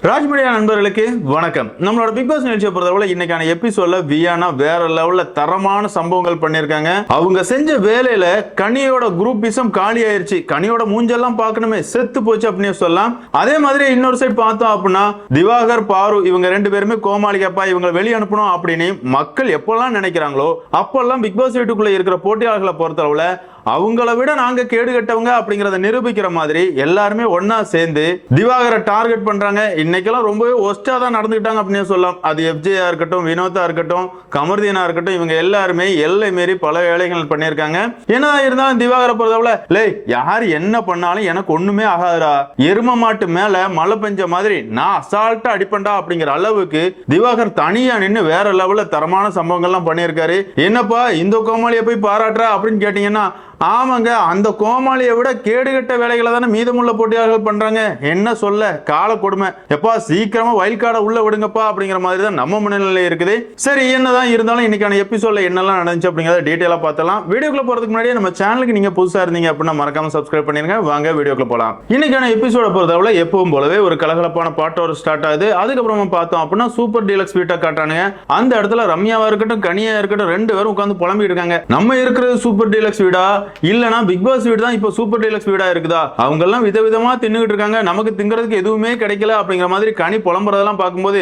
Raj media நண்பர்களுக்கு வணக்கம். நம்மளோட பிக் பாஸ் நிகழ்ச்சியை பொறுத்தவரை இன்னைக்கான எபிசோட்ல வியானா வேற லெவல்ல தரமான சம்பவங்கள் பண்ணிருக்காங்க. அவங்க செஞ்ச வேலையில கனியோட குரூப்பிசம் காலி ஆயிருச்சு. கனியோட மூஞ்செல்லாம் பார்க்கணுமே செத்து போச்சு அப்படின்னு சொல்லலாம். அதே மாதிரி இன்னொரு சைடு பார்த்தோம் அப்படின்னா திவாகர் பாரு இவங்க ரெண்டு பேருமே கோமாளிக்கப்பா இவங்க வெளியே அனுப்பணும் அப்படின்னு மக்கள் எப்பெல்லாம் நினைக்கிறாங்களோ அப்பெல்லாம் பிக் பாஸ் வீட்டுக்குள்ள இருக்கிற போட்டியாளர்களை பொறுத்தளவுல அவங்கள விட நாங்க கேடு கட்டவங்க அப்படிங்கறத நிரூபிக்கிற மாதிரி எல்லாருமே ஒன்னா சேர்ந்து திவாகரை டார்கெட் பண்றாங்க. இன்னைக்கெல்லாம் ரொம்பவே ஒஸ்டா தான் நடந்துக்கிட்டாங்க அப்படின்னு சொல்லலாம். அது எஃப்ஜேயா இருக்கட்டும், வினோதா இருக்கட்டும், கமர்தீனா இருக்கட்டும், இவங்க எல்லாருமே எல்லை மீறி பல வேலைகள் பண்ணியிருக்காங்க. ஏன்னா இருந்தாலும் திவாகரை பொறுத்தவரை யார் என்ன பண்ணாலும் எனக்கு ஒண்ணுமே ஆகாதுடா, எரும மாட்டு மேல மழை பெஞ்ச மாதிரி நான் அசால்ட்டா அடிப்பண்டா அப்படிங்கிற அளவுக்கு திவாகர் தனியா நின்று வேற லெவல்ல தரமான சம்பவங்கள்லாம் பண்ணியிருக்காரு. என்னப்பா இந்த கோமாளியை போய் பாராட்டுறா அப்படின்னு கேட்டீங்கன்னா ஆமாங்க, அந்த கோமாளியை விட கேடுகட்ட வேலைகளை தானே மீதமுள்ள போட்டியாளர்கள் பண்றாங்க. என்ன சொல்ல கால கொடுமை. எப்பா சீக்கிரமா வைல்ட் கார்டை உள்ள விடுங்கப்பா அப்படிங்கிற மாதிரி தான் நம்ம மனநிலை இருக்குது. சரி, என்னதான் இருந்தாலும் இன்னைக்கான எபிசோட்ல என்னெல்லாம் நடந்துச்சு அப்படிங்கறத டீடைலா பார்த்தலாம். வீடியோக்குள்ள போறதுக்கு முன்னாடி நம்ம சேனலுக்கு நீங்க புதுசா இருந்தீங்க அப்படின்னா மறக்காம சப்ஸ்கிரைப் பண்ணிருங்க. வாங்க வீடியோக்குள்ள போலாம். இன்னைக்கான எபிசோட பொறுத்தவரை எப்பவும் போலவே ஒரு கலகலப்பான பாட்டோட ஸ்டார்ட் ஆகுது. அதுக்கப்புறமா பார்த்தோம் அப்படின்னா சூப்பர் டீலக்ஸ் வீட்டை காட்டுறானுங்க. அந்த இடத்துல ரம்யாவா இருக்கட்டும் கனியா இருக்கட்டும் ரெண்டு பேரும் உட்காந்து புலம்பிட்டு இருக்காங்க. நம்ம இருக்கிறது சூப்பர் டீலக்ஸ் வீடா இல்லனா பிக் பாஸ் வீடு தான் இப்போ சூப்பர் டீலக்ஸ் வீடா இருக்குதா? அவங்க எல்லாம் விதவிதமா தின்னுகிட்டு இருக்காங்க, நமக்கு திங்கிறதுக்கு எதுவுமே கிடைக்கல அப்படிங்கிற மாதிரி கனி புலம்புறதெல்லாம் பார்க்கும்போது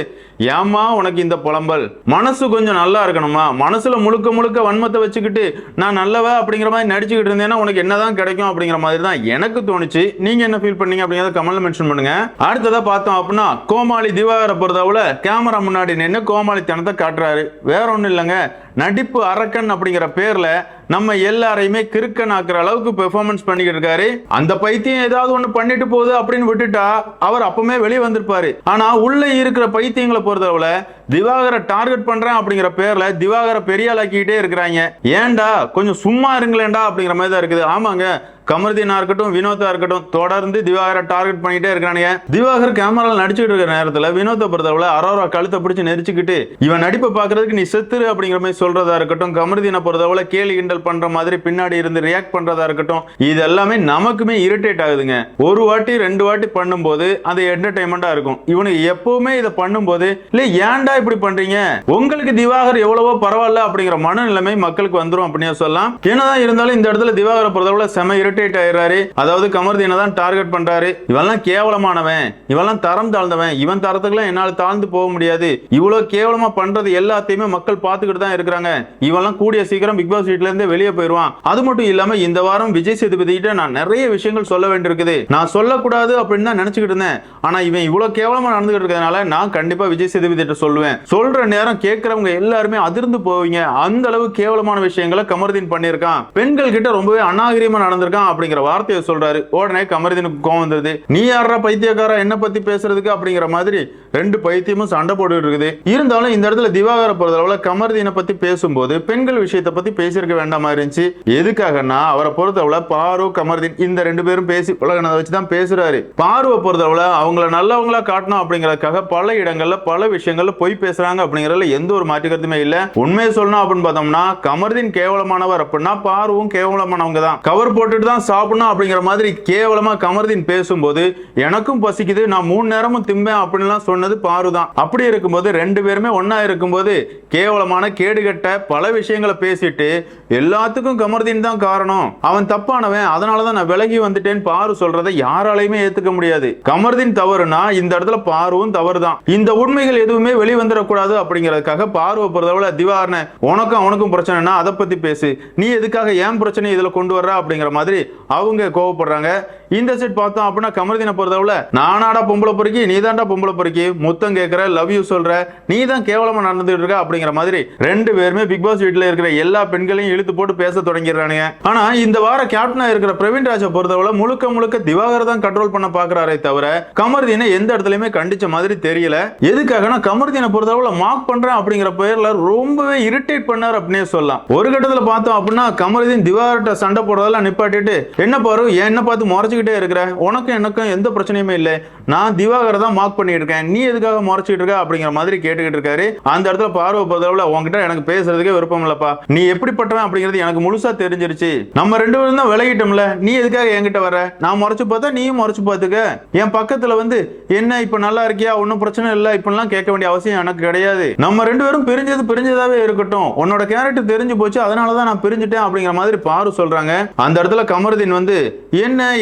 ஏமா உனக்கு இந்த புலம்பல்? மனசு கொஞ்சம் நல்லா இருக்கணுமா? மனசுல முழுக்க முழுக்க வன்மத்தை வச்சுக்கிட்டு நான் நல்லவ அப்படிங்கிற மாதிரி நடிச்சுக்கிட்டு இருந்தேன்னா உனக்கு என்னதான் கிடைக்கும் அப்படிங்கிற மாதிரி தான் எனக்கு தோணுச்சு. நீங்க என்ன ஃபீல் பண்ணீங்க அப்படிங்கறத கமெண்ட்ல மென்ஷன் பண்ணுங்க. அடுத்ததா பார்த்தோம் அப்படின்னா கோமாளி திவாகரை பொறுத்தவரை கேமரா முன்னாடி நின்று கோமாளித்தனத்தை காட்டுறாரு. வேற ஒண்ணும் இல்லைங்க, நடிப்பு அரக்கன் அப்படிங்கிற பேர்ல நம்ம எல்லாரையுமே கிறுக்கன் ஆக்குற அளவுக்கு பெர்ஃபார்மன்ஸ் பண்ணிட்டு இருக்காரு. அந்த பைத்தியம் ஏதாவது ஒண்ணு பண்ணிட்டு போகுது அப்படின்னு விட்டுட்டா அவர் அப்பவே வெளியே வந்திருப்பாரு. ஆனா உள்ள இருக்கிற பைத்தியங்களை பொறுத்தவரை திவாகரை டார்கெட் பண்றேன் அப்படிங்கிற பேர்ல திவாகரை பெரிய ஆளாக்கிட்டே இருக்கிறாங்க. ஏன்டா கொஞ்சம் சும்மா இருங்களேன்டா அப்படிங்கிற மாதிரி தான் இருக்குது. ஆமாங்க, கமர்தீனா இருக்கட்டும் வினோதா இருக்கட்டும் தொடர்ந்து திவாகரை டார்கெட் பண்ணிட்டே இருக்கானுங்க. திவாகர் கேமரால நடிச்சுட்டு இருக்கிற நேரத்துல வினோதா பொறுத்தவரை அரோரா கழுத்தை பிடிச்சு நெரிச்சுக்கிட்டு இவன் நடிப்பை பாக்குறதுக்கு நீ செத்துரு அப்படிங்கிற மாதிரி சொல்றதா இருக்கட்டும், கமர்தீனா பொறுத்தவரை கேலி கிண்டல் பண்ற மாதிரி பின்னாடி இருந்து ரியாக்ட் பண்றதா இருக்கட்டும், இது எல்லாமே நமக்குமே இரிட்டேட் ஆகுதுங்க. ஒரு வாட்டி ரெண்டு வாட்டி பண்ணும்போது அது என்டர்டைன்மெண்டா இருக்கும். இவனுக்கு எப்பவுமே இதை பண்ணும்போது இல்ல ஏன்டா இப்படி பண்றீங்க, உங்களுக்கு திவாகர் எவ்வளவோ பரவாயில்ல அப்படிங்கிற மனநிலைமை மக்களுக்கு வந்துரும் அப்படின்னு சொல்லலாம். என்னதான் இருந்தாலும் இந்த இடத்துல திவாகரை பொறுத்தவரை செம ஆயிடுறாரு. அதாவது கமர்தீனை தான் டார்கெட் பண்றாரு. இவெல்லாம் கேவலமானவன், இவெல்லாம் தரம் தாழ்ந்தவன், இவன் தரத்துக்குலாம் என்னால தாழ்ந்து போக முடியாது, இவ்வளவு கேவலமா பண்றது எல்லாத்தையுமே மக்கள் பார்த்துக்கிட்டு தான் இருக்கிறாங்க, இவெல்லாம் கூடிய சீக்கிரம் பிக் பாஸ் வீட்ல இருந்து வெளியே போயிடுவான். அது மட்டும் இல்லாம இந்த வாரம் விஜய் சேதுபதி கிட்ட நான் நிறைய விஷயங்கள் சொல்ல வேண்டியிருக்குது, நான் சொல்லக்கூடாது அப்படின்னு தான் நினைச்சுக்கிட்டு இருந்தேன். ஆனா இவன் இவ்வளவு கேவலமா நடந்துகிட்டு இருக்கிறதுனால நான் கண்டிப்பா விஜய் சேதுபதி கிட்ட சொல்லுவேன். சொல்ற நேரம் கேட்கிறவங்க எல்லாருமே அதிர்ந்து போவீங்க. அந்த அளவு கேவலமான விஷயங்களை கமர்தீன் பண்ணியிருக்கான். பெண்கள் கிட்ட ரொம்பவே அநாகரிகமா நடந்திருக்கான் அப்படிங்கிற வார்த்தையை சொல்றாரு. உடனே கமர்தீனுக்கு கோவம் வந்தது. நீ யாரா பைத்தியக்காரா என்ன பத்தி பேசுறதுக்கு அப்படிங்கிற மாதிரி ரெண்டு பைத்தியமும் சண்டை போட்டு இருக்குது. இருந்தாலும் இந்த இடத்துல திவாகரை பொறுத்தளவுல கமர்தீனை பத்தி பேசும்போது பெண்கள் விஷயத்தை பத்தி பேசியிருக்க வேண்டாமா இருந்துச்சு. எதுக்காகனா அவரை பொறுத்தளவுல பாரு கமர்தீன் இந்த ரெண்டு பேரும் பேசி உலகனதை வச்சுதான் பேசுறாரு. பாருவை பொறுத்தளவுல அவங்கள நல்லவங்களா காட்டணும் அப்படிங்கறதுக்காக பல இடங்கள்ல பல விஷயங்கள்ல பொய் பேசுறாங்க அப்படிங்கறதுல எந்த ஒரு மாற்று கருத்துமே இல்ல. உண்மையை சொல்லணும் அப்படின்னு பார்த்தோம்னா கமர்தீன் கேவலமானவர் அப்படின்னா பாருவும் கேவலமானவங்க தான். கவர் போட்டுட்டு தான் சாப்பிடணும் அப்படிங்கிற மாதிரி கேவலமா கமர்தீன் பேசும்போது எனக்கும் பசிக்குது நான் 3 நேரமும் திம்பேன் அப்படின்லாம் சொன்னது பாரு தான். அப்படி இருக்கும்போது ரெண்டு பேருமே ஒன்னா இருக்கும்போது கேவலமான கேடுகட்ட பல விஷயங்களை பேசிட்டு எல்லாத்துக்கும் கமர்தீன் தான் காரணம், அவன் தப்பானவன், அதனாலதான் நான் விலகி வந்துட்டேன் பாரு சொல்றதை யாராலையுமே ஏத்துக்க முடியாது. கமர்தீன் தவறுனா இந்த இடத்துல பாருவும் தவறு தான். இந்த உண்மைகள் எதுவுமே வெளிவந்துடக்கூடாது அப்படிங்கிறதுக்காக பாருவை பொறுத்தவரை திவாகரனை உனக்கும் அவனுக்கும் பிரச்சனைனா அதை பத்தி பேசு, நீ எதுக்காக ஏன் பிரச்சனை இதுல கொண்டு வர்ற அப்படிங்கிற மாதிரி அவங்க கோவப்படுறாங்க. இந்த செட் பார்த்தோம் அப்படின்னா கமர்தீனை பொறுத்தவரை நானாடா பொம்பளை பொறுக்கி நீ தான்டா பொம்பளை பொறுக்கி முத்தம் கேட்கிற லவ் யூ சொல்ற நீ தான் கேவலமா நடந்துட்டு இருக்க அப்படிங்கிற மாதிரி ரெண்டு பேருமே பிக் பாஸ் வீட்டுல இருக்கிற எல்லா பெண்களையும் இழுத்து போட்டு பேச தொடங்கிடுறானுங்க. ஆனா இந்த வார கேப்டனா இருக்கிற பிரவீன் ராஜை பொறுத்தவரை முழுக்க முழுக்க திவாகர் தான் கண்ட்ரோல் பண்ண பாக்குறாரே தவிர கமர்தீனை எந்த இடத்துலயுமே கண்டிச்ச மாதிரி தெரியல. எதுக்காகனா கமர்தீனை பொறுத்தவரை மார்க் பண்றேன் அப்படிங்கிற பெயர்ல ரொம்பவே இரிட்டேட் பண்ணார் அப்படின்னே சொல்லலாம். ஒரு கட்டத்துல பார்த்தோம் அப்படின்னா கமர்தீன் திவாகர்ட்ட சண்டை போடுறதெல்லாம் நிப்பாட்டிட்டு என்ன பாரு என்ன பார்த்து முறைச்சு முறைச்சுக்கிட்டே இருக்கிற, உனக்கும் எனக்கும் எந்த பிரச்சனையுமே இல்லை, நான் திவாகரை தான் மார்க் பண்ணிட்டு இருக்கேன், நீ எதுக்காக முறைச்சிட்டு இருக்க அப்படிங்கிற மாதிரி கேட்டுக்கிட்டு இருக்காரு. அந்த இடத்துல பார்வை பொறுத்தளவுல உன்கிட்ட எனக்கு பேசுறதுக்கே விருப்பம் இல்லப்பா, நீ எப்படிப்பட்டவன் அப்படிங்கிறது எனக்கு முழுசா தெரிஞ்சிருச்சு, நம்ம ரெண்டு பேரும் தான் விலகிட்டோம்ல, நீ எதுக்காக என்கிட்ட வர, நான் முறைச்சு பார்த்தா நீயும் முறைச்சு பார்த்துக்க, என் பக்கத்துல வந்து என்ன இப்ப நல்லா இருக்கியா, ஒன்னும் பிரச்சனை இல்லை இப்படிலாம் கேட்க வேண்டிய அவசியம் எனக்கு கிடையாது, நம்ம ரெண்டு பேரும் பிரிஞ்சதாவே இருக்கட்டும், உன்னோட கேரக்டர் தெரிஞ்சு போச்சு அதனாலதான் நான் பிரிஞ்சுட்டேன் அப்படிங்கிற மாதிரி பாரு சொல்றாங்க. அந்த இடத்துல கமருதீன் வந்து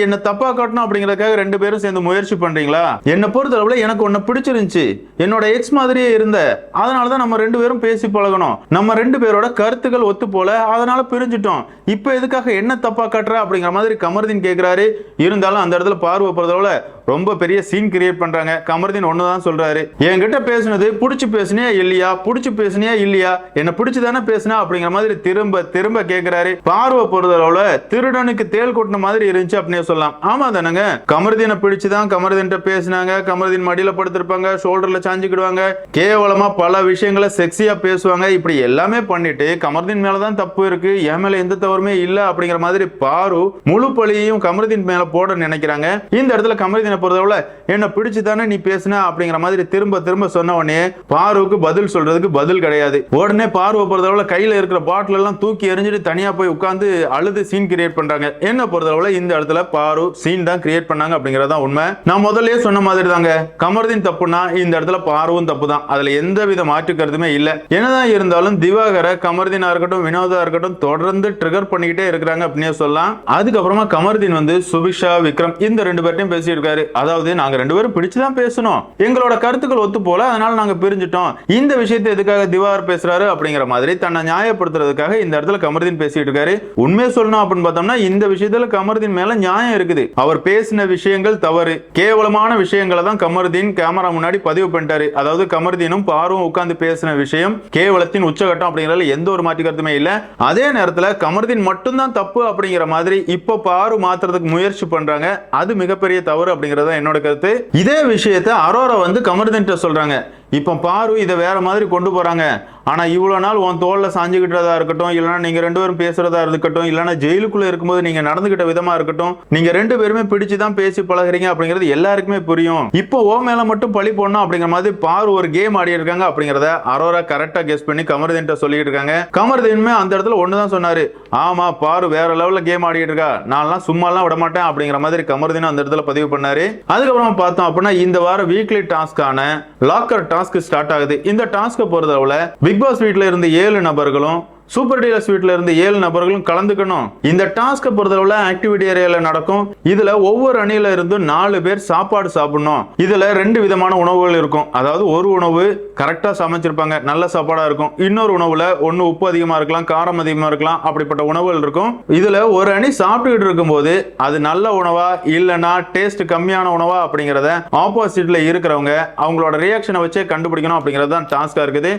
என்ன தப்பா காட்டணும் அப்படிங்கறதுக்காக ரெண்டு பேரும் சேர்ந்து முயற்சி பண்றீங்களா, என்னை பொறுத்தளவுல எனக்கு உன்னை பிடிச்சிருந்துச்சு, என்னோட எக்ஸ் மாதிரியே இருந்த, அதனாலதான் நம்ம ரெண்டு பேரும் பேசி பழகணும், நம்ம ரெண்டு பேரோட கருத்துக்கள் ஒத்து போல, அதனால பிரிஞ்சிட்டோம், இப்ப எதுக்காக என்ன தப்பா காட்டுற அப்படிங்கிற மாதிரி கமருதீன் கேட்கிறாரு. இருந்தாலும் அந்த இடத்துல பார்வை பொறுத்தளவுல ரொம்ப பெரிய சீன் கிரியேட் பண்றாங்க. கமருதீன் ஒண்ணுதான் சொல்றாரு, என்கிட்ட பேசுனது புடிச்சு பேசுனியா இல்லையா, புடிச்சு பேசுனியா இல்லையா, என்ன பிடிச்சு தானே பேசுனா அப்படிங்கிற மாதிரி திரும்ப திரும்ப கேட்கிறாரு. பார்வை பொறுத்தளவுல திருடனுக்கு தேல் கொட்டின மாதிரி இருந்துச்சு அப்படின்னு சொல்லலாம். ஆமா தானங்க, கமருதீனை பிடிச்சுதான் கமருதீன் பேசினாங்க, கமருதீன் மடியில படுத்திருப்பாங்க, ஷோல்டர்ல சாஞ்சிக்கிடுவாங்க, கேவலமா பல விஷயங்களை செக்ஸியா பேசுவாங்க, இப்படி எல்லாமே பண்ணிட்டு கமருதீன் மேலதான் தப்பு இருக்கு, என் மேல எந்த தவறுமே இல்ல அப்படிங்கிற மாதிரி பாரு முழு பழியையும் கமருதீன் மேல போட நினைக்கிறாங்க. இந்த இடத்துல கமருதீனை பொறுத்தளவுல என்ன பிடிச்சு தானே நீ பேசின அப்படிங்கிற மாதிரி திரும்ப திரும்ப சொன்ன உடனே பாருக்கு பதில் சொல்றதுக்கு பதில் கிடையாது. உடனே பார்வை பொறுத்தளவுல கையில இருக்கிற பாட்டில் எல்லாம் தூக்கி எறிஞ்சிட்டு தனியா போய் உட்கார்ந்து அழுது சீன் கிரியேட் பண்றாங்க. என்ன பொறுத்தளவுல இந்த இடத்துல பாரு சீன் தான் கிரியேட் பண்ணாங்க அப்படிங்கறத உண்மை. நான் முதல்லயே சொன்ன மாதிரி தாங்க, கமருதீன் தப்புனா இந்த இடத்துல பாருவும் தப்பு தான், அதுல எந்த வித மாற்று கருத்துமே இல்ல. என்னதான் இருந்தாலும் திவாகரை கமருதீனா இருக்கட்டும் வினோதா இருக்கட்டும் தொடர்ந்து ட்ரிகர் பண்ணிக்கிட்டே இருக்கிறாங்க அப்படின்னு சொல்லலாம். அதுக்கப்புறமா கமருதீன் வந்து சுபிக்ஷா விக்ரம் இந்த ரெண்டு பேர்ட்டையும் பேசிட்டு இருக்காரு. அதாவது நாங்க ரெண்டு பேரும் பிடிச்சுதான் பேசணும், எங்களோட கருத்துக்கள் ஒத்து போல, அதனால நாங்க பிரிஞ்சிட்டோம், இந்த விஷயத்தை எதுக்காக திவாகர் பேசுறாரு அப்படிங்கிற மாதிரி தன்னை நியாயப்படுத்துறதுக்காக இந்த இடத்துல கமருதீன் பேசிட்டு இருக்காரு. உண்மையை சொல்லணும் அப்படின்னு பார்த்தோம்னா இந்த விஷயத்துல கமருதீன் மேல நியாயம் இருக்குது. அவர் பேசின விஷயங்கள் தவறு, கேவலமான விஷயங்களை தான் கமருதீன் கேமரா முன்னாடி பதிவு பண்ணிட்டாரு. அதாவது கமருதீனும் பாரும் உட்கார்ந்து பேசின விஷயம் கேவலத்தின் உச்சகட்டம் அப்படிங்கறதுல எந்த ஒரு மாற்று கருத்துமே இல்ல. அதே நேரத்துல கமருதீன் மட்டும்தான் தப்பு அப்படிங்கிற மாதிரி இப்ப பாரு மாத்துறதுக்கு முயற்சி பண்றாங்க, அது மிகப்பெரிய தவறு அப்படிங்கறத என்னோட கருத்து. இதே விஷயத்தை அரோரா வந்து கமருதீன் சொல்றாங்க, இப்ப பாரு இதை வேற மாதிரி கொண்டு போறாங்க, ஆனா இவ்வளவு நாள் உன் தோல்ல சாஞ்சுக்கிட்டதா இருக்கட்டும், இல்லைன்னா நீங்க ரெண்டு பேரும் பேசுறதா இருக்கட்டும், இல்லைன்னா ஜெயிலுக்குள்ள இருக்கும்போது நீங்க நடந்துகிட்ட விதமா இருக்கட்டும், நீங்க ரெண்டு பேருமே பிடிச்சுதான் பேசி பழகுறீங்க அப்படிங்கிறது எல்லாருக்குமே புரியும், இப்போ ஓ மேல மட்டும் பழி போடணும் அப்படிங்கிற மாதிரி பாரு ஒரு கேம் ஆடி இருக்காங்க அப்படிங்கறத அரோரா கரெக்டா கெஸ் பண்ணி கமருதீன் சொல்லிட்டு இருக்காங்க. கமருதீனுமே அந்த இடத்துல ஒண்ணுதான் சொன்னாரு, ஆமா பாரு வேற லெவல்ல கேம் ஆடிட்டு இருக்கா, நான்லாம் சும்மாலாம் விட மாட்டேன் அப்படிங்கிற மாதிரி கமருதீன் அந்த இடத்துல பதிவு பண்ணாரு. அதுக்கப்புறமா பார்த்தோம் அப்படின்னா இந்த வாரம் வீக்லி டாஸ்கான லாக்கர் டாஸ்க் ஸ்டார்ட் ஆகுது. இந்த டாஸ்க் பொறுத்தளவுல பிக் பாஸ் வீட்ல இருந்து 7 நபர்களும் சூப்பர் டீலர்ஸ் வீட்ல இருந்து 7 நபர்களும் கலந்துக்கணும். இந்த டாஸ்க் பொறுத்தளவுல ஆக்டிவிட்டி ஏரியால நடக்கும். இதுல ஒவ்வொரு அணியில இருந்து 4 பேர் சாப்பாடு சாப்பிடணும். இதுல 2 விதமான உணவுகள் இருக்கும். அதாவது ஒரு உணவு கரெக்டா சமைச்சிருப்பாங்க, நல்ல சாப்பாடா இருக்கும். இன்னொரு உணவுல ஒன்னு உப்பு அதிகமா இருக்கலாம், காரம் அதிகமா இருக்கலாம், அப்படிப்பட்ட உணவுகள் இருக்கும். இதுல ஒரு அணி சாப்பிட்டுக்கிட்டு இருக்கும்போது அது நல்ல உணவா இல்லனா டேஸ்ட் கம்மியான உணவா அப்படிங்கறத ஆப்போசிட்ல இருக்கிறவங்க அவங்களோட ரியாக்ஷனை வச்சே கண்டுபிடிக்கணும் அப்படிங்கறது தான் டாஸ்கா இருக்குது.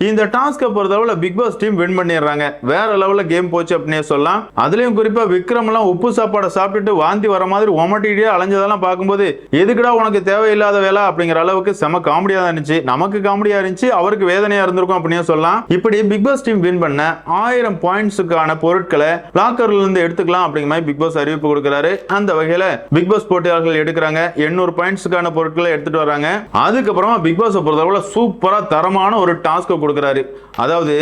இந்த டாஸ்கை பொறுத்தளவுல பிக் பாஸ் டீம் வின் பண்ணிடுறாங்க. வேற லெவல்ல கேம் போச்சு அப்படின்னே சொல்லலாம். அதுலயும் குறிப்பா விக்ரம் எல்லாம் உப்பு சாப்பாடை சாப்பிட்டுட்டு வாந்தி வர மாதிரி ஒமட்டிட்டே அலைஞ்சதெல்லாம் பார்க்கும்போது எதுக்குடா உனக்கு தேவையில்லாத வேலை அப்படிங்கிற அளவுக்கு செம காமெடியா தான் இருந்துச்சு. நமக்கு காமெடியா இருந்துச்சு, அவருக்கு வேதனையா இருந்திருக்கும் அப்படின்னே சொல்லலாம். இப்படி பிக் பாஸ் டீம் வின் பண்ண 1000 பாயிண்ட்ஸுக்கான பொருட்களை லாக்கர்ல இருந்து எடுத்துக்கலாம் அப்படிங்கிற மாதிரி பிக் பாஸ் அறிவிப்பு கொடுக்கிறாரு. அந்த வகையில பிக் பாஸ் போட்டியாளர்கள் எடுக்கிறாங்க, 800 பாயிண்ட்ஸுக்கான பொருட்களை எடுத்துட்டு வராங்க. அதுக்கப்புறமா பிக் பாஸ் பொறுத்தளவுல சூப்பரா தரமான ஒரு டாஸ்க் கொடுக்கிறாரு. அதாவது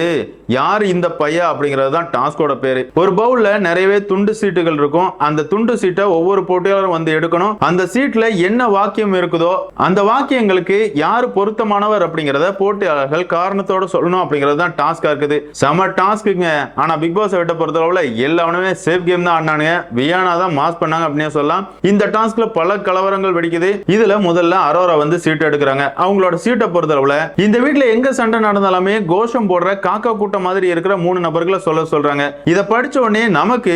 யார் இந்த பையா அப்படிங்கிறது தான் டாஸ்கோட பேரு. ஒரு பவுல்ல நிறையவே துண்டு சீட்டுகள் இருக்கும். அந்த துண்டு சீட்டை ஒவ்வொரு போட்டியாளரும் வந்து எடுக்கணும். அந்த சீட்ல என்ன வாக்கியம் இருக்குதோ அந்த வாக்கியங்களுக்கு யாரு பொருத்தமானவர் அப்படிங்கறத போட்டியாளர்கள் காரணத்தோட சொல்லணும் அப்படிங்கிறது தான் டாஸ்கா இருக்குது. செம டாஸ்க்குங்க. ஆனா பிக் பாஸ் விட்ட பொறுத்தளவுல எல்லாமே சேஃப் கேம் தான் ஆடினானுங்க. வியானா தான் மாஸ் பண்ணாங்க அப்படின்னு சொல்லலாம். இந்த டாஸ்க்ல பல கலவரங்கள் வெடிக்குது. இதுல முதல்ல அரோரா வந்து சீட் எடுக்கிறாங்க. அவங்களோட சீட்டை பொறுத்தளவுல இந்த வீட்டுல எங்க சண்டை நடந்தாலுமே கோஷம் போடுற காக்கா கூட்டம் மாதிரி இருக்கிற 3 நபர்களை சொல்றாங்க. இத படிச்ச உடனே நமக்கு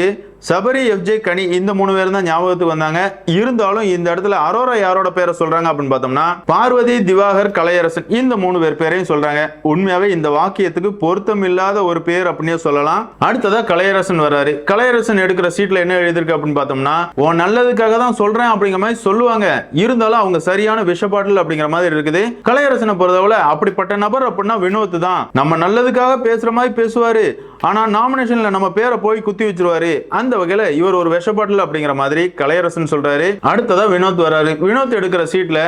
சபரி, எஃப்ஜே, கனி இந்த 3 பேர் தான் ஞாபகத்துக்கு வந்தாங்க. இருந்தாலும் இந்த இடத்துல அரோரா யாரோட பேரை சொல்றாங்க அப்படின்னு பார்த்தோம்னா பார்வதி, திவாகர், கலையரசன் இந்த 3 பேர் பேரையும் சொல்றாங்க. உண்மையாவே இந்த வாக்கியத்துக்கு பொருத்தம் இல்லாத ஒரு பேர் அப்படின்னு சொல்லலாம். அடுத்ததா கலையரசன் வராரு. கலையரசன் எடுக்கிற சீட்ல என்ன எழுதிருக்கு அப்படின்னு பார்த்தோம்னா உன் நல்லதுக்காக தான் சொல்றேன் அப்படிங்கிற மாதிரி சொல்லுவாங்க. இருந்தாலும் அவங்க சரியான விஷப்பாட்டில் அப்படிங்கிற மாதிரி இருக்குது. கலையரசனை பொறுத்தவரை அப்படிப்பட்ட நபர் அப்படின்னா வினோத் தான். நம்ம நல்லதுக்காக பேசுற மாதிரி பேசுவாரு, ஆனா நாமினேஷன்ல நம்ம பேரை போய் குத்தி வச்சிருவாரு, அந்த வகையில இவர் ஒரு விஷப்பாட்டில் அப்படிங்கிற மாதிரி கலையரசன் சொல்றாரு. அடுத்ததா வினோத் வராரு. வினோத் எடுக்கிற சீட்ல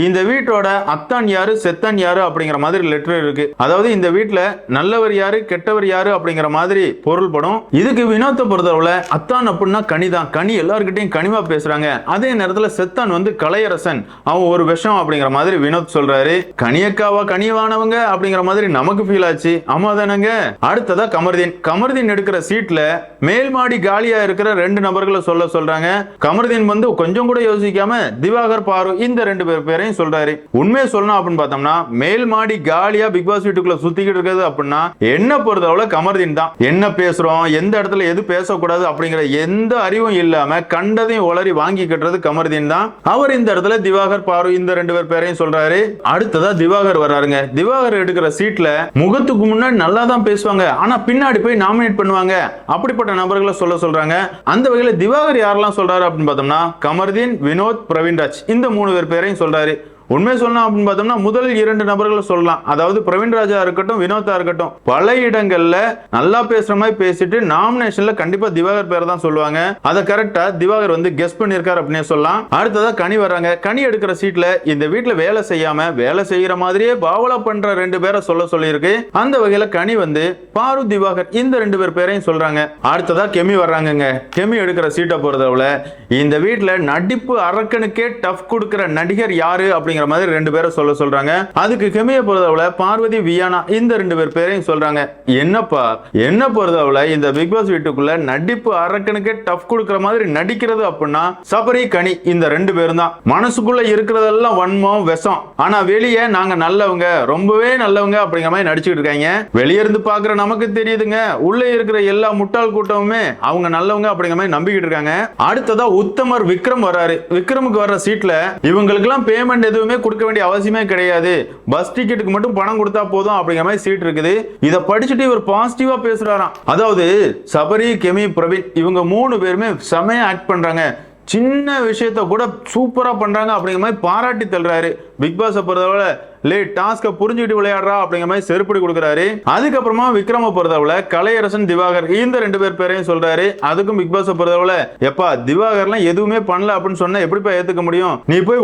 இந்த வீட்டோட அத்தான் யாரு செத்தான் யாரு அப்படிங்கிற மாதிரி லெட்டர் இருக்கு. அதாவது இந்த வீட்டுல நல்லவர் யாரு கெட்டவர் யாரு அப்படிங்கிற மாதிரி பொருள்படும். இதுக்கு வினோத்தை பொறுத்தவரை அத்தான் அப்படின்னா கனிதான், கனி எல்லார்கிட்டையும் கனிவா பேசுறாங்க. அதே நேரத்துல செத்தான் வந்து கலையரசன், அவன் ஒரு விஷம் அப்படிங்கிற மாதிரி வினோத் சொல்றாரு. கனியக்காவா கனிவானவங்க அப்படிங்கிற மாதிரி நமக்கு ஃபீல் ஆச்சு. ஆமா தானங்க. அடுத்ததா கமர்தீன். கமர்தீன் எடுக்கிற சீட்ல மேல் மாடி காலியா இருக்கிற 2 நபர்களை சொல்றாங்க. கமர்தீன் வந்து கொஞ்சம் கூட யோசிக்காம திவாகர் பாரு இந்த 2 பேரையும் சொல்றாரு. உண்மையை சொல்லணும் அப்படின்னு பார்த்தோம்னா மேல் மாடி காலியா பிக் பாஸ் வீட்டுக்குள்ள சுத்திக்கிட்டு இருக்கிறது அப்படின்னா என்ன பொறுத்தவரை கமர்தீன் தான். என்ன பேசுறோம், எந்த இடத்துல எது பேசக்கூடாது அப்படிங்கிற எந்த அறிவும் இல்லாம கண்டதையும் உளறி வாங்கி கட்டுறது கமர்தீன் தான். அவர் இந்த இடத்துல திவாகர் பாரு இந்த 2 பேரையும் சொல்றாரு. அடுத்ததா திவாகர் வர்றாருங்க. திவாகர் எடுக்கிற சீட்ல முகத்துக்கு முன்னாடி நல்லா தான் பேசுவாங்க, ஆனா பின்னாடி போய் நாமினேட் பண்ணுவாங்க, அப்படிப்பட்ட நபர்களை சொல்றாங்க. அந்த வகையில திவாகர் யாரெல்லாம் சொல்றாரு அப்படின்னு பார்த்தோம்னா கமர்தீன், வினோத், பிரவீன்ராஜ் இந்த 3 பேரையும் சொல்றாரு. உண்மை சொல்லணும் அப்படின்னு பார்த்தோம்னா முதல் 2 நபர்களை சொல்லலாம். அதாவது பிரவீன்ராஜா இருக்கட்டும் வினோத்தா இருக்கட்டும் பல இடங்கள்ல நல்லா பேசுற மாதிரி பேசிட்டு நாமினேஷன்ல கண்டிப்பா திவாகர் பேரை தான் சொல்லுவாங்க. அதை கரெக்டா திவாகர் வந்து கெஸ் பண்ணிருக்காரு அப்படின்னு சொல்லலாம். அடுத்ததா கனி வர்றாங்க. கனி எடுக்கிற சீட்ல இந்த வீட்டுல வேலை செய்யாம வேலை செய்யற மாதிரியே பாவலா பண்ற 2 பேரை சொல்லியிருக்கு. அந்த வகையில கனி வந்து பாரு திவாகர் இந்த 2 பேரையும் சொல்றாங்க. அடுத்ததா கெமி வர்றாங்க. கெமி எடுக்கிற சீட்டை பொறுத்தவரை இந்த வீட்டுல நடிப்பு அரக்கனுக்கே டஃப் கொடுக்கிற நடிகர் யாரு அப்படிங்கிற மாதிரி 2 பேரை சொல்றாங்க. அதுக்கு கெமியை பொறுத்தவரை பார்வதி, வியானா இந்த 2 பேரையும் சொல்றாங்க. என்னப்பா என்ன பொறுத்தவரை இந்த பிக் பாஸ் வீட்டுக்குள்ள நடிப்பு அரக்கனுக்கே டஃப் கொடுக்கிற மாதிரி நடிக்கிறது அப்படின்னா சபரி, கனி இந்த 2 பேரும் தான். மனசுக்குள்ள இருக்கிறதெல்லாம் வன்மம் விஷம், ஆனா வெளியே நாங்க நல்லவங்க ரொம்பவே நல்லவங்க அப்படிங்கிற மாதிரி நடிச்சுட்டு இருக்காங்க. வெளியே இருந்து பாக்குற நமக்கு தெரியுதுங்க, உள்ள இருக்கிற எல்லா முட்டாள் கூட்டமுமே அவங்க நல்லவங்க அப்படிங்கிற மாதிரி நம்பிக்கிட்டு இருக்காங்க. அடுத்ததா உத்தமர் விக்ரம் வராரு. விக்ரமுக்கு வர்ற சீட்ல இவங்களுக்கு எல்லாம் பேமெண்ட் எதுவுமே கொடுக்க வேண்டிய அவசியமே கிடையாது, பஸ் டிக்கெட்டுக்கு மட்டும் பணம் கொடுத்தா போதும் அப்படிங்கிற மாதிரி சீட் இருக்குது. இத படிச்சுட்டு இவர் பாசிட்டிவா பேசுறாராம். அதாவது சபரி, கெமி, பிரவீன் இவங்க 3 பேருமே செமையா ஆக்ட் பண்றாங்க, சின்ன விஷயத்த கூட சூப்பரா பண்றாங்க அப்படிங்கிற மாதிரி பாராட்டி தள்ளுறாரு. பிக் பாஸ் பொறுத்தவரை டாஸ்க புரிஞ்சுக்கிட்டு விளையாடுறா அப்படிங்கிற மாதிரி செருப்படி கொடுக்குறாரு. அதுக்கப்புறமா விக்ரம பொறுத்தவரை கலையரசன், திவாகர் இந்த 2 பேரையும் சொல்றாரு. அதுக்கும் பிக் பாஸ் பொறுத்தவரை எப்பா திவாகர்லாம் எதுவுமே பண்ணல அப்படின்னு சொன்னா எப்படிப்பா ஏத்துக்க முடியும், நீ போய்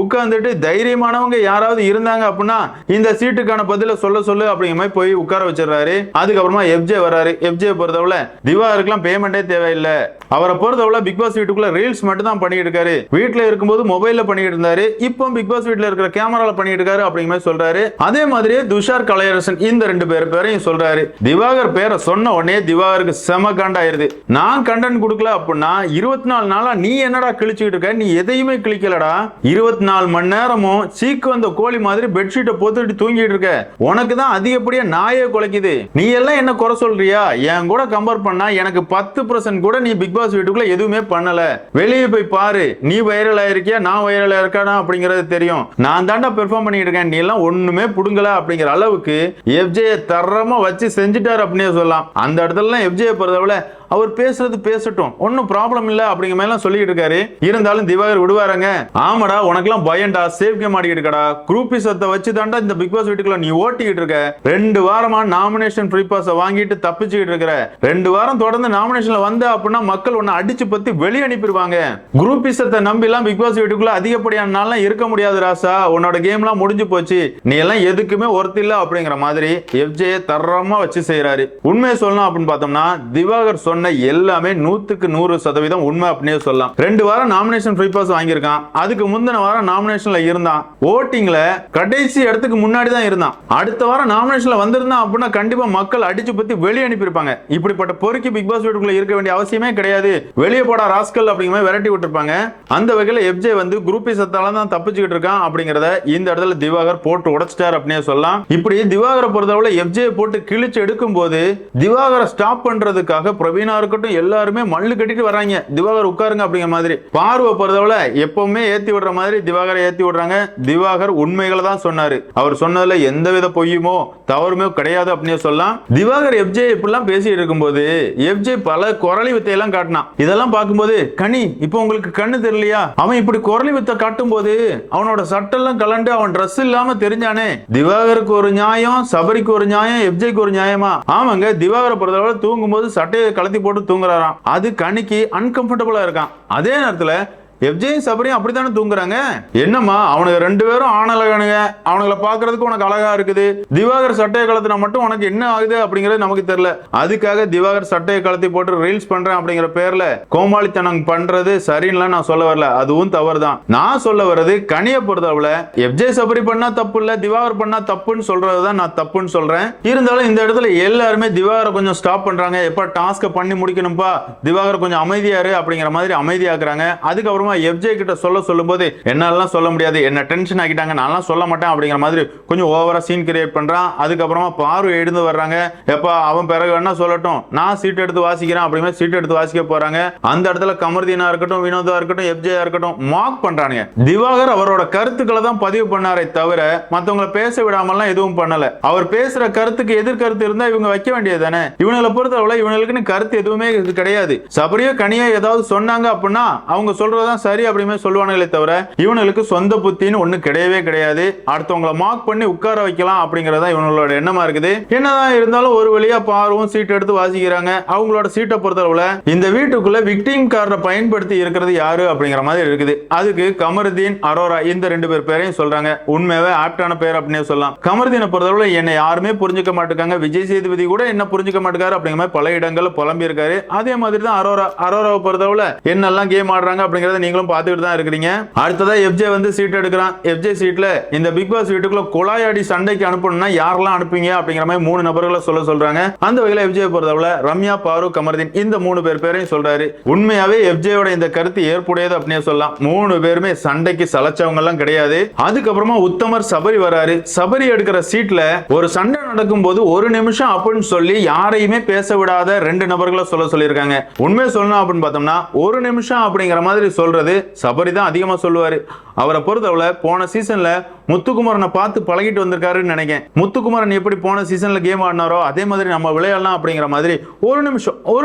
உட்கார்ந்துட்டு தைரியமானவங்க யாராவது இருந்தாங்க அப்படின்னா இந்த சீட்டுக்கான பதில சொல்லு அப்படிங்கிற மாதிரி போய் உட்கார வச்சிடறாரு. அதுக்கப்புறமா எஃப்ஜே வராரு. எஃப்ஜே பொறுத்தவரை திவாகருக்குலாம் பேமெண்டே தேவையில்லை, அவரை பொறுத்தவரை பிக் பாஸ் வீட்டுக்குள்ள ரீல்ஸ் மட்டும் தான் பண்ணிட்டு இருக்காரு, வீட்டுல இருக்கும்போது மொபைல்ல பண்ணிட்டு இருந்தாரு, இப்போ பிக் பாஸ் வீட்டுல இருக்கிற கேமரால பண்ணிட்டு இருக்காரு அப்படிங்கிற சொல்றாரு. அதே மாதிரியே துஷார், கலையரசன் இந்த 2 பேரையும் சொல்றாரு. திவாகர் பேரை சொன்ன உடனே திவாகருக்கு செம காண்டாயிருது. நான் கண்டென்ட் கொடுக்கல அப்படின்னா 24 நாளா நீ என்னடா கிழிச்சுக்கிட்டு இருக்க, நீ எதையுமே கிழிக்கலடா, 24 மணி நேரமும் சீக்கு வந்த கோழி மாதிரி பெட்ஷீட்டை போத்துட்டு தூங்கிட்டு இருக்க, உனக்கு தான் அதிகப்படியா நாயே குலைக்குது, நீ எல்லாம் என்ன குறை சொல்றியா, என் கூட கம்பேர் பண்ணா எனக்கு 10% கூட நீ பிக் பாஸ் வீட்டுக்குள்ள எதுவுமே பண்ணல, வெளியே போய் பாரு, நீ வைரல் ஆயிருக்கியா நான் வைரல் ஆயிருக்கானா அப்படிங்கறது தெரியும், நான் தாண்டா பெர்ஃபார்ம் பண்ணிட்டு இருக்கேன், நீ எல்லாம் ஒண்ணுமே புடுங்கல அப்படிங்கிற அளவுக்கு எஃப்ஜே தரமா வச்சு செஞ்சுட்டாரு அப்படின்னு சொல்லலாம். அந்த இடத்துல எஃப்ஜே பொறுத்தவரை அவர் பேசுறது பேசட்டும், ஒன்னும் ப்ராப்ளம் இல்ல அப்படிங்கிற மாதிரி சொல்லிட்டு இருக்காரு. இருந்தாலும் திவாகர் விடுவாருங்க, ஆமாடா உனக்கெல்லாம் பயன்டா, சேஃப் கேம் ஆடிக்கிட்டு இருக்கடா, குரூப்பிசத்தை வச்சு தாண்டா இந்த பிக் பாஸ் வீட்டுக்குள்ள நீ ஓட்டிக்கிட்டு இருக்க, 2 வாரமா நாமினேஷன் ஃப்ரீ பாஸ் வாங்கிட்டு தப்பிச்சுக்கிட்டு இருக்கிற, 2 வாரம் தொடர்ந்து நாமினேஷன்ல வந்த அப்படின்னா மக்கள் உன்னை அடிச்சு பத்தி வெளியே அனுப்பிடுவாங்க, குரூப்பிசத்தை நம்பி எல்லாம் பிக் பாஸ் வீட்டுக்குள்ள அதிகப்படியான நாள்லாம் இருக்க முடியாது ராசா, உன்னோட கேம்லாம் முடிஞ்சு போச்சு, நீ எல்லாம் எதுக்குமே ஒர்த் இல்ல அப்படிங்கிற மாதிரி எஃப்ஜே தரமா வச்சு செய்யறாரு. உண்மையை சொல்லணும் அப்படின்னு பார்த்தோம்னா திவாகர் சொன்ன எல்லாமே 100க்கு 100% உண்மை அப்படினே சொல்லலாம். 2 வாரம் நாமினேஷன் ஃப்ரீ பாஸ் வாங்கியிருக்கான், அதுக்கு முந்தின வாரம் நாமினேஷன்ல இருந்தான், ஓட்டிங்ல கடைசி இடத்துக்கு முன்னாடி தான் இருந்தான், அடுத்த வாரம் நாமினேஷன்ல வந்திருந்தான் அப்படின்னா கண்டிப்பா மக்கள் அடிச்சு பத்தி வெளியே அனுப்பியிருப்பாங்க. இப்படிப்பட்ட பொறுக்கி பிக் பாஸ் வீட்டுக்குள்ள இருக்க வேண்டிய அவசியமே கிடையாது, வெளியே போடா ராஸ்கல் அப்படிங்கிற மாதிரி விரட்டி விட்டுருப்பாங்க. அந்த வகையில எஃப்ஜே வந்து குரூப்பிசத்தால தான் தப்பிச்சுக்கிட்டு இருக்கான் அப்படிங்கறத இந்த இடத்துல திவாகர் போட்டு உடைச்சிட்டார் அப்படினே சொல்லலாம். இப்படி திவாகரை பொறுத்தவரை எஃப்ஜே போட்டு கிழிச்சு எடுக்கும் போது திவாகரை ஸ்டாப் பண்றதுக்காக பிரவீன் பிரவீனா இருக்கட்டும் எல்லாருமே மல்லு கட்டிட்டு வர்றாங்க, திவாகர் உட்காருங்க அப்படிங்கிற மாதிரி. பார்வை பொறுத்தவரை எப்பவுமே ஏத்தி விடுற மாதிரி திவாகரை ஏத்தி விடுறாங்க. திவாகர் உண்மைகளை தான் சொன்னாரு, அவர் சொன்னதுல எந்தவித பொய்யுமோ தவறுமே கிடையாது அப்படின்னு சொல்லலாம். திவாகர் எஃப்ஜே இப்படிலாம் பேசிட்டு இருக்கும்போது எஃப்ஜே பல குரலி வித்தையெல்லாம் காட்டினான். இதெல்லாம் பார்க்கும்போது கனி இப்போ உங்களுக்கு கண்ணு தெரியலையா, அவன் இப்படி குரலி வித்தை காட்டும் போது அவனோட சட்டெல்லாம் கலண்டு அவன் ட்ரெஸ் இல்லாம தெரிஞ்சானே, திவாகருக்கு ஒரு நியாயம், சபரிக்கு ஒரு நியாயம், எஃப்ஜேக்கு ஒரு நியாயமா? ஆமாங்க, திவாகரை பொறுத்தவரை தூங்கும் போது சட்டையை கலத்தி போட்டு தூங்குறாராம், அது கனிக்கு அன்கம்ஃபர்டபுளா இருக்கான். அதே நேரத்துல எஃப்ஜேயும் சபரியும் அப்படித்தானே தூங்குறாங்க. என்னம்மா அவனுக்கு ரெண்டு பேரும் ஆணழகனுங்க, அவனுங்களை பாக்குறதுக்கு உனக்கு அழகா இருக்குது, திவாகர் சட்டையை கலத்தினா மட்டும் உனக்கு என்ன ஆகுது அப்படிங்கறது நமக்கு தெரியல. அதுக்காக திவாகர் சட்டையை கலத்தி போட்டு ரீல்ஸ் பண்றேன் அப்படிங்கிற பேர்ல கோமாளித்தனம் பண்றது சரின்னு நான் சொல்ல வரல, அதுவும் தவறு தான். நான் சொல்ல வர்றது கனியை பொறுத்தவரை எஃப்ஜே சபரி பண்ணா தப்பு இல்ல, திவாகர் பண்ணா தப்புன்னு சொல்றதுதான் நான் தப்புன்னு சொல்றேன். இருந்தாலும் இந்த இடத்துல எல்லாருமே திவாகரை கொஞ்சம் ஸ்டாப் பண்றாங்க, எப்ப டாஸ்க பண்ணி முடிக்கணும்பா, திவாகர் கொஞ்சம் அமைதியாரு அப்படிங்கிற மாதிரி அமைதியாக்குறாங்க. அதுக்கப்புறம் எஃப்ஜே கிட்ட சொல்லும்போது என்னால சொல்ல முடியாது, என்ன டென்ஷன் ஆக்கிட்டாங்க, நான் சொல்ல மாட்டேன் அப்படிங்கிற மாதிரி கொஞ்சம் ஓவரா சீன் கிரியேட் பண்றான். அதுக்கப்புறமா பார்வை எழுந்து வர்றாங்க, எப்ப அவன் பிறகு என்ன சொல்லட்டும், நான் சீட் எடுத்து வாசிக்கிறேன் அப்படிங்கிற சீட் எடுத்து வாசிக்க போறாங்க. அந்த இடத்துல கமர்தீனா இருக்கட்டும், வினோதா இருக்கட்டும், எஃப்ஜே இருக்கட்டும் மார்க் பண்றானுங்க. திவாகர் அவரோட கருத்துக்களை தான் பதிவு பண்ணாரே தவிர மத்தவங்களை பேச விடாமலாம் எதுவும் பண்ணல. அவர் பேசுற கருத்துக்கு எதிர்கருத்து இருந்தா இவங்க வைக்க வேண்டியது தானே. இவங்களை பொறுத்தவரை இவங்களுக்கு கருத்து எதுவுமே கிடையாது. சபரியோ கனியோ ஏதாவது சொன்னாங்க அப்படின்னா அவங்க சொல்றதா சரி அப்படிமே சொல்லுவானுங்களே தவிர இவனுக்கு சொந்த புத்தின்னு ஒண்ணு கிடையவே கிடையாது. அடுத்தவங்களை மார்க் பண்ணி உட்கார வைக்கலாம் அப்படிங்கறதா இவங்களோட எண்ணமா இருக்குது. என்னதான் இருந்தாலும் ஒரு வழியா பார்வும் சீட் எடுத்து வாசிக்கிறாங்க. அவங்களோட சீட்டை பொறுத்தளவுல இந்த வீட்டுக்குள்ள விக்டிம் கார்டை பயன்படுத்தி இருக்கிறது யாரு அப்படிங்கிற மாதிரி இருக்குது. அதுக்கு கமருதீன், அரோரா இந்த ரெண்டு பேரையும் சொல்றாங்க. உண்மையாவே ஆப்டான பேர் அப்படின்னு சொல்லலாம். கமருதீனை பொறுத்தளவுல என்னை யாருமே புரிஞ்சுக்க மாட்டாங்க, விஜய் சேதுபதி கூட என்ன புரிஞ்சுக்க மாட்டாரு அப்படிங்கிற மாதிரி பல இடங்கள்ல புலம்பி இருக்காரு. அதே மாதிரி தான் அரோராவை பொறுத்தளவுல என்னெல்லாம் கேம் ஆடுறாங்க அப்படிங்கறத நீங்களும் பார்த்துட்டு தான் இருக்கீங்க. அடுத்ததா எஃப்ஜே வந்து சீட் எடுக்கிறான். எஃப்ஜே சீட்ல இந்த பிக் பாஸ் வீட்டுக்குள்ள குழாயாடி சண்டைக்கு அனுப்பணும்னா யாரெல்லாம் அனுப்புவீங்க அப்படிங்கிற மாதிரி 3 நபர்களை சொல்றாங்க. அந்த வகையில எஃப்ஜே பொறுத்தவரை ரம்யா, பாரு, கமருதீன் இந்த 3 பேரையும் சொல்றாரு. உண்மையாவே எஃப்ஜேயோட இந்த கருத்து ஏற்புடையது அப்படின்னு சொல்லலாம். 3 பேருமே சண்டைக்கு சலச்சவங்க எல்லாம் கிடையாது. அதுக்கப்புறமா உத்தமர் சபரி வராரு. சபரி எடுக்கிற சீட்ல ஒரு சண்டை நடக்கும் போது 1 நிமிஷம் அப்படின்னு சொல்லி யாரையுமே பேச விடாத 2 நபர்களை சொல்லியிருக்காங்க. உண்மையை சொல்லணும் அப்படின்னு பார்த்தோம்னா 1 நிமிஷம் அப்படிங்கிற மாதிரி சொல்றது சபரி தான் அதிகமா சொல்லுவாரு. அவரை பொறுத்தவரை போன சீசன்ல முத்துக்குமரனை பார்த்து பழகிட்டு வந்திருக்காருன்னு நினைக்கிறேன். முத்துக்குமரன் எப்படி போன சீசன்ல கேம் ஆடினாரோ அதே மாதிரி நம்ம விளையாடலாம் அப்படிங்கிற மாதிரி 1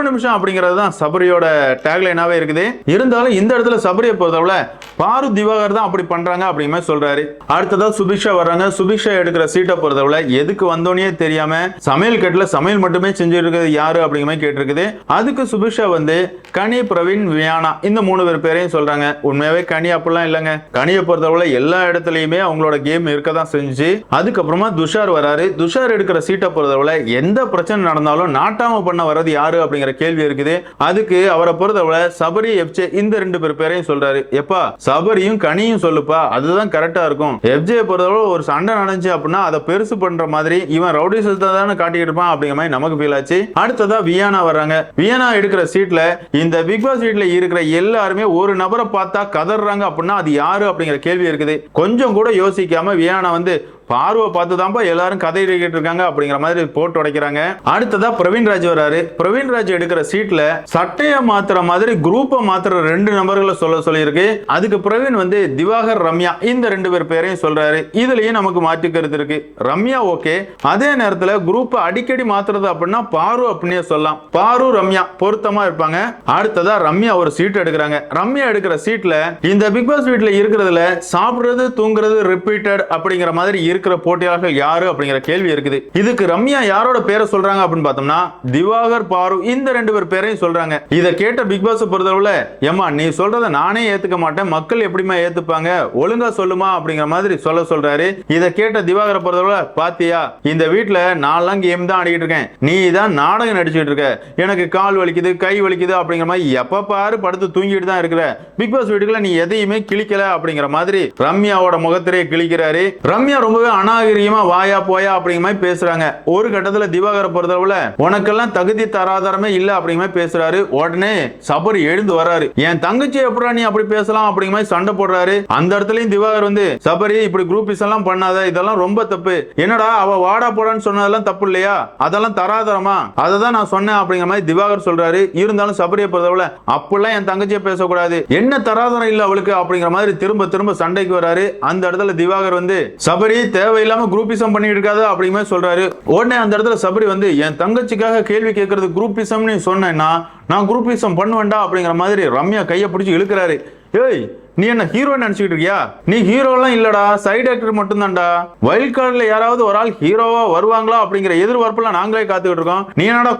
நிமிஷம் அப்படிங்கிறது தான் சபரியோட டேக்லைனாவே இருக்குது. இருந்தாலும் இந்த இடத்துல சபரியை பொறுத்தவரை பாரு, திவாகர் தான் அப்படி பண்றாங்க அப்படிங்கிற மாதிரி சொல்றாரு. அடுத்ததா சுபிக்ஷா வர்றாங்க. சுபிக்ஷா எடுக்கிற சீட்டை பொறுத்தவரை எதுக்கு வந்தோனே தெரியாம சமையல் கட்டுல சமையல் மட்டுமே செஞ்சுட்டு இருக்கிறது யாரு அப்படிங்கிற மாதிரி கேட்டிருக்குது. அதுக்கு சுபிக்ஷா வந்து கனி, பிரவீன், வியானா இந்த 3 பேரையும் சொல்றாங்க. உண்மையாவே கனி அப்படிலாம் இல்லைங்க. கனியை பொறுத்தவரை எல்லா இடத்துலயுமே அவங்களோட கேம் இருக்கதான் செஞ்சு. அதுக்கப்புறமா துஷார் வராரு. துஷார் எடுக்கிற சீட்டை பொறுத்தவரை எந்த பிரச்சனை நடந்தாலும் நாட்டாம பண்ண வர்றது யாரு அப்படிங்கிற கேள்வி இருக்குது. அதுக்கு அவரை பொறுத்தவரை சபரி, எஃப்ஜே இந்த 2 பேரையும் சொல்றாரு. எப்பா சபரியும் கனியும் சொல்லுப்பா, அதுதான் கரெக்டா இருக்கும். எஃப்ஜே பொறுத்தவரை ஒரு சண்டை நடந்துச்சு அப்படின்னா அதை பெருசு பண்ற மாதிரி இவன் ரவுடி தானே காட்டிட்டு இருப்பான் அப்படிங்கிற மாதிரி நமக்கு ஃபீல் ஆச்சு. அடுத்ததா வியானா வர்றாங்க. வியானா எடுக்கிற சீட்ல இந்த பிக் பாஸ் வீட்ல இருக்கிற எல்லாருமே ஒரு நபரை பார்த்தா கதறாங்க அப்படின்னா அது யாரு அப்படிங்கிற கேள்வி இருக்குது. கொஞ்சம் கூட யோசிக்காம வியானா வந்து பார்வை பார்த்து தான்ப்பா எல்லாரும் கதை எழுதிட்டு இருக்காங்க அப்படிங்கிற மாதிரி போட்டு உடைக்கிறாங்க. அடுத்ததா பிரவீன்ராஜ் வராரு. பிரவீன்ராஜ் எடுக்கிற சீட்ல சட்டையை மாத்துற மாதிரி குரூப்பை மாத்துற 2 நபர்களை சொல்லியிருக்கு. அதுக்கு பிரவீன் வந்து திவாகர், ரம்யா இந்த 2 பேரையும் சொல்றாரு. இதுலயும் நமக்கு மாற்று கருத்து இருக்கு. ரம்யா ஓகே, அதே நேரத்துல குரூப்பை அடிக்கடி மாத்துறது அப்படின்னா பாரு அப்படின்னே சொல்லலாம். பாரு, ரம்யா பொருத்தமா இருப்பாங்க. அடுத்ததா ரம்யா ஒரு சீட் எடுக்கிறாங்க. ரம்யா எடுக்கிற சீட்ல இந்த பிக் பாஸ் வீட்ல இருக்கிறதுல சாப்பிடுறது, தூங்குறது ரிப்பீட்டட் அப்படிங்கிற மாதிரி இருக்கிற போட்டியாளர்கள் யாரு அப்படிங்கிற கேள்வி இருக்குது. இதுக்கு ரம்யா யாரோட பேரை சொல்றாங்க அப்படின்னு பார்த்தோம்னா திவாகர், பாரு இந்த 2 பேரையும் சொல்றாங்க. இதை கேட்ட பிக் பாஸ் பொறுத்தவரை ஏமா நீ சொல்றத நானே ஏத்துக்க மாட்டேன், மக்கள் எப்படிமா ஏத்துப்பாங்க, ஒழுங்கா சொல்லுமா அப்படிங்கிற மாதிரி சொல்றாரு. இதை கேட்ட திவாகரை பொறுத்தவரை பாத்தியா இந்த வீட்டுல நான்லாம் கேம் தான் ஆடிக்கிட்டு இருக்கேன், நீ தான் நாடகம் நடிச்சுட்டு இருக்க, எனக்கு கால் வலிக்குது, கை வலிக்குது அப்படிங்கிற மாதிரி எப்ப பாரு படுத்து தூங்கிட்டு தான் இருக்கிற, பிக் பாஸ் வீட்டுக்குள்ள நீ எதையுமே கிழிக்கல அப்படிங்கிற மாதிரி ரம்யாவோட முகத்திலே கிழிக்கிறாரு. ரம்யா ரொம்பவே ரொம்பவே அநாகரிகமா வாயா போயா அப்படிங்கிற மாதிரி பேசுறாங்க. ஒரு கட்டத்துல திவாகரை பொறுத்தளவுல உனக்கெல்லாம் தகுதி தராதரமே இல்ல அப்படிங்கிற மாதிரி பேசுறாரு. உடனே சபரி எழுந்து வர்றாரு. என் தங்கச்சி எப்படா நீ அப்படி பேசலாம் அப்படிங்கிற மாதிரி சண்டை போடுறாரு. அந்த இடத்துலயும் திவாகர் வந்து சபரி இப்படி குரூப்பிஸ் எல்லாம் பண்ணாத, இதெல்லாம் ரொம்ப தப்பு. என்னடா அவ வாடா போடான்னு சொன்னதெல்லாம் தப்பு இல்லையா, அதெல்லாம் தராதரமா, அதை தான் நான் சொன்னேன் அப்படிங்கிற மாதிரி திவாகர் சொல்றாரு. இருந்தாலும் சபரியை பொறுத்தவரை அப்படிலாம் என் தங்கச்சியை பேசக்கூடாது, என்ன தராதரம் இல்ல அவளுக்கு அப்படிங்கிற மாதிரி திரும்ப திரும்ப சண்டைக்கு வராரு. அந்த இடத்துல திவாகர் வந்து சபரி தேவையில்லாம குரூப்பிசம் பண்ணிட்டு இருக்காது அப்படிங்கிற மாதிரி சொல்றாரு. உடனே அந்த இடத்துல சபரி வந்து என் தங்கச்சிக்காக கேள்வி கேட்கறது குரூப்பிசம்னு சொன்னேன்னா நான் குரூப்பிசம் பண்ணுவேன்டா அப்படிங்கிற மாதிரி ரம்யா கையை பிடிச்சி இழுக்கிறாரு. ஏய் நீ என்ன ஹீரோ நினைச்சுக்கிட்டு இருக்கியா, நீ ஹீரோலாம் இல்லடா, சைடு ஆக்டர் மட்டும் தான்டா. வைல்ட் கார்டுல யாராவது ஒரு ஆள் ஹீரோவா வருவாங்களா அப்படிங்கிற எதிர்பார்ப்புல நாங்களே காத்துக்கிட்டு இருக்கோம். நீ என்னடா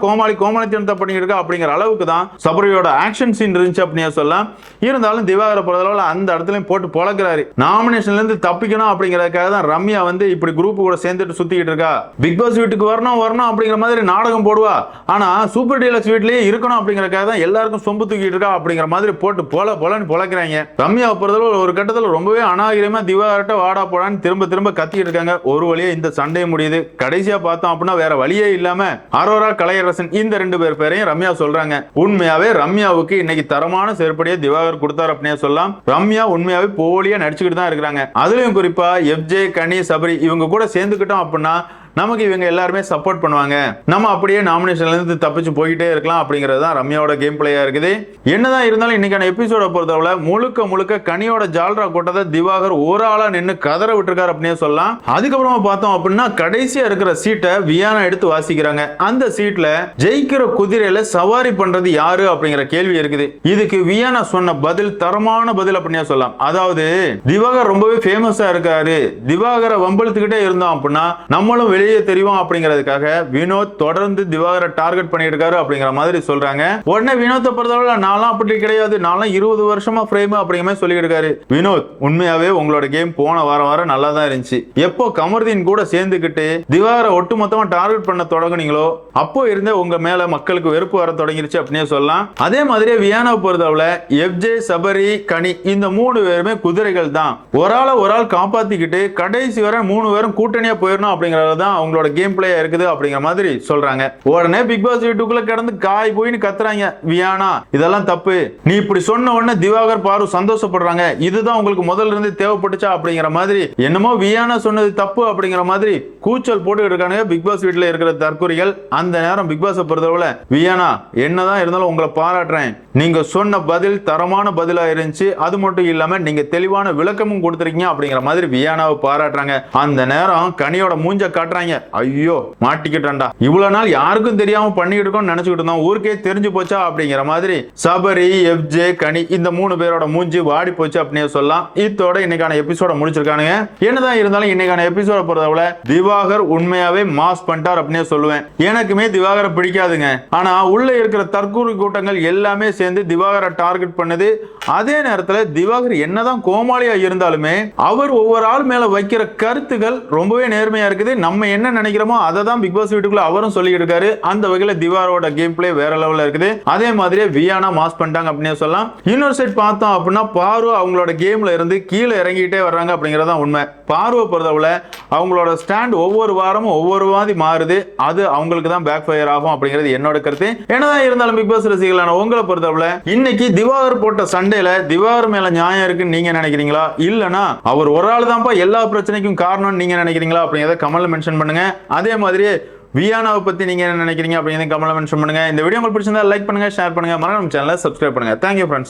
கோமாளித்தனத்தை பண்ணிட்டு இருக்க அப்படிங்கிற அளவுக்கு தான் சபரியோட ஆக்ஷன் சீன் இருந்துச்சு அப்படின்னு சொல்லலாம். இருந்தாலும் திவாகரை பொறுத்தளவுல அந்த இடத்துலயும் போட்டு பொழக்கிறாரு. நாமினேஷன்ல இருந்து தப்பிக்கணும் அப்படிங்கறதுக்காக தான் ரம்யா வந்து இப்படி குரூப் கூட சேர்ந்துட்டு சுத்திக்கிட்டு இருக்கா. பிக் பாஸ் வீட்டுக்கு வரணும் அப்படிங்கிற மாதிரி நாடகம் போடுவா. ஆனா சூப்பர் டீலக்ஸ் வீட்லயே இருக்கணும் அப்படிங்கறதுக்காக தான் எல்லாருக்கும் சொம்பு தூக்கிட்டு இருக்கா அப்படிங்கிற மாதிரி போட்டு பொலன்னு பொழக்கிறாங்க. ரம்யா ஒரு கட்டத்தில் ரொம்பவே அநாகரிகமா திவாகர்ட்ட வாடா போடான்னு திரும்ப திரும்ப கத்திட்டு இருக்காங்க. ஒரு வழியா இந்த சண்டை முடியுது. கடைசியா பார்த்தோம் அப்படின்னா வேற வழியே இல்லாம அரோரா கலையரசன் இந்த 2 பேரையும் ரம்யா சொல்றாங்க. உண்மையாவே ரம்யாவுக்கு இன்னைக்கு தரமான செயற்படியை திவாகர் கொடுத்தார் அப்படின்னு சொல்லலாம். ரம்யா உண்மையாவே போலியா நடிச்சுக்கிட்டு தான் இருக்காங்க. அதுலயும் குறிப்பா எஃப்ஜே, கனி, சபரி இவங்க கூட சேர்ந்துக்கிட்டோம் அப்படின்னா நமக்கு இவங்க எல்லாருமே சப்போர்ட் பண்ணுவாங்க, நம்ம அப்படியே நாமினேஷன்ல இருந்து தப்பிச்சு போயிட்டே இருக்கலாம் அப்படிங்கிறது தான் ரம்யாவோட கேம் பிளேயா இருக்குது. என்னதான் இருந்தாலும் இன்னைக்கான எபிசோட பொறுத்தவரை முழுக்க கனியோட ஜால்ரா கூட்டத்தை திவாகர் ஒரு ஆளா நின்று கதற விட்டுருக்காரு அப்படின்னு சொல்லலாம். அதுக்கப்புறமா பார்த்தோம் அப்படின்னா கடைசியா இருக்கிற சீட்டை வியானா எடுத்து வாசிக்கிறாங்க. அந்த சீட்ல ஜெயிக்கிற குதிரையில சவாரி பண்றது யாரு அப்படிங்கிற கேள்வி இருக்குது. இதுக்கு வியானா சொன்ன பதில் தரமான பதில் அப்படின்னு சொல்லலாம். அதாவது திவாகர் ரொம்பவே ஃபேமஸா இருக்காரு, திவாகரை வம்பளத்துக்கிட்டே இருந்தோம் அப்படின்னா நம்மளும் வெளியே தெரியும் அப்படிங்கிறதுக்காக வினோத் தொடர்ந்து திவாகரை டார்கெட் பண்ணிட்டு இருக்காரு அப்படிங்கிற மாதிரி சொல்றாங்க. உடனே வினோத்தை பொறுத்தவரை நான்லாம் அப்படி கிடையாது, நான்லாம் 20 வருஷமா ஃப்ரேம் அப்படிங்கிற மாதிரி சொல்லிட்டு இருக்காரு. வினோத் உண்மையாவே உங்களோட கேம் போன வாரம் நல்லா தான் இருந்துச்சு. எப்போ கமர்தீன் கூட சேர்ந்துக்கிட்டு திவாகரை ஒட்டுமொத்தமா டார்கெட் பண்ண தொடங்குனீங்களோ அப்போ இருந்தே உங்க மேல மக்களுக்கு வெறுப்பு வர தொடங்கிருச்சு அப்படின்னு சொல்லலாம். அதே மாதிரியே வியானாவை பொறுத்தவரை எஃப்ஜே, சபரி, கனி இந்த 3 பேருமே குதிரைகள் தான். ஒரு ஆள் காப்பாத்திக்கிட்டு கடைசி வரை 3 பேரும் கூட்டணியா போயிடணும் அப்படிங்கறது தான் அவங்களோட கேம் பிளே இருக்குது அப்படிங்கிற மாதிரி சொல்றாங்க. உடனே பிக் பாஸ் வீட்டுக்குள்ள கிடந்து காய் போயின்னு கத்துறாங்க. வியானா இதெல்லாம் தப்பு, நீ இப்படி சொன்ன உடனே திவாகர், பாரு சந்தோஷப்படுறாங்க, இதுதான் உங்களுக்கு முதல்ல இருந்து தேவைப்பட்டுச்சா அப்படிங்கிற மாதிரி என்னமோ வியானா சொன்னது தப்பு அப்படிங்கிற மாதிரி கூச்சல் போட்டு இருக்காங்க பிக் பாஸ் வீட்டுல இருக்கிற தற்கொலைகள். அந்த நேரம் பிக் பாஸ் பொறுத்தவரை வியானா என்னதான் இருந்தாலும் உங்களை பாராட்டுறேன், நீங்க சொன்ன பதில் தரமான பதிலா இருந்துச்சு, அது மட்டும் இல்லாம நீங்க தெளிவான விளக்கமும் கொடுத்திருக்கீங்க அப்படிங்கிற மாதிரி வியானாவை பாராட்டுறாங்க. அந்த நேரம் கனியோட மூஞ்ச காட்டுறாங்க. ஐயோ மாட்டிக்கிட்டான்டா, இவ்வளவு நாள் யாருக்கும் தெரியாம பண்ணிட்டு இருக்கோம் நினைச்சுக்கிட்டு இருந்தோம், ஊருக்கே தெரிஞ்சு போச்சா அப்படிங்கிற மாதிரி சபரி, எஃப்ஜே, கனி இந்த 3 பேரோட மூஞ்சி வாடி போச்சு அப்படின்னு சொல்லலாம். இதோட இன்னைக்கான எபிசோட முடிச்சிருக்கானுங்க. என்னதான் இருந்தாலும் இன்னைக்கான எபிசோட பொறுத்தவரை திவாகர் உண்மையாவே மாஸ் பண்ணிட்டார் அப்படின்னு சொல்லுவேன். எனக்குமே திவாகரை பிடிக்காதுங்க, ஆனா உள்ள இருக்கிற தற்கூறு கூட்டங்கள் எல்லாமே சேர்ந்து திவாகரை டார்கெட் பண்ணுது. அதே நேரத்தில் திவாகர் என்னதான் கோமாளியா இருந்தாலுமே அவர் ஒவ்வொரு ஆள் மேல வைக்கிற கருத்துக்கள் ரொம்பவே நேர்மையா இருக்குது. நம்ம என்ன நினைக்கிறோமோ அதை தான் பிக் பாஸ் வீட்டுக்குள்ள அவரும் சொல்லிட்டு இருக்காரு. அந்த வகையில திவாரோட கேம் பிளே வேற லெவல்ல இருக்குது. அதே மாதிரி வியானா மாஸ் பண்ணிட்டாங்க அப்படின்னு சொல்லலாம். இன்னொரு சைட் பார்த்தோம் அப்படின்னா பாரு அவங்களோட கேம்ல இருந்து கீழே இறங்கிட்டே வர்றாங்க அப்படிங்கறத உண்மை. பார்வை பொறுத்தவரை அவங்களோட ஸ்டாண்ட் ஒவ்வொரு வாரமும் ஒவ்வொரு மாதிரி மாறுது. அது அவங்களுக்கு தான் பேக் ஃபயர் ஆகும் அப்படிங்கிறது என்னோட கருத்து. என்னதான் இருந்தாலும் பிக் பாஸ் ரசிகர்களான உங்களை பொறுத்தவரை இன்னைக்கு திவாகர் போட்ட சண்டையில திவாகர் மேல நியாயம் இருக்குன்னு நீங்க நினைக்கிறீங்களா, இல்லனா அவர் ஒரு ஆள் தான்ப்பா எல்லா பிரச்சனைக்கும் காரணம் நீங்க நினைக்கிறீங்களா அப்படிங்கறத கமெண்ட்ல மென்ஷன் பண்ணுங்க. அதே மாதிரியே வியானாவை பத்தி நீங்க என்ன நினைக்கிறீங்க அப்படிங்கறத கமெண்ட்ல மென்ஷன் பண்ணுங்க. இந்த வீடியோ உங்களுக்கு பிடிச்சிருந்தா லைக் பண்ணுங்க, ஷேர் பண்ணுங்க, மறக்காம சேனலை சப்ஸ்கிரைப் பண்ணுங்க. Thank you friends.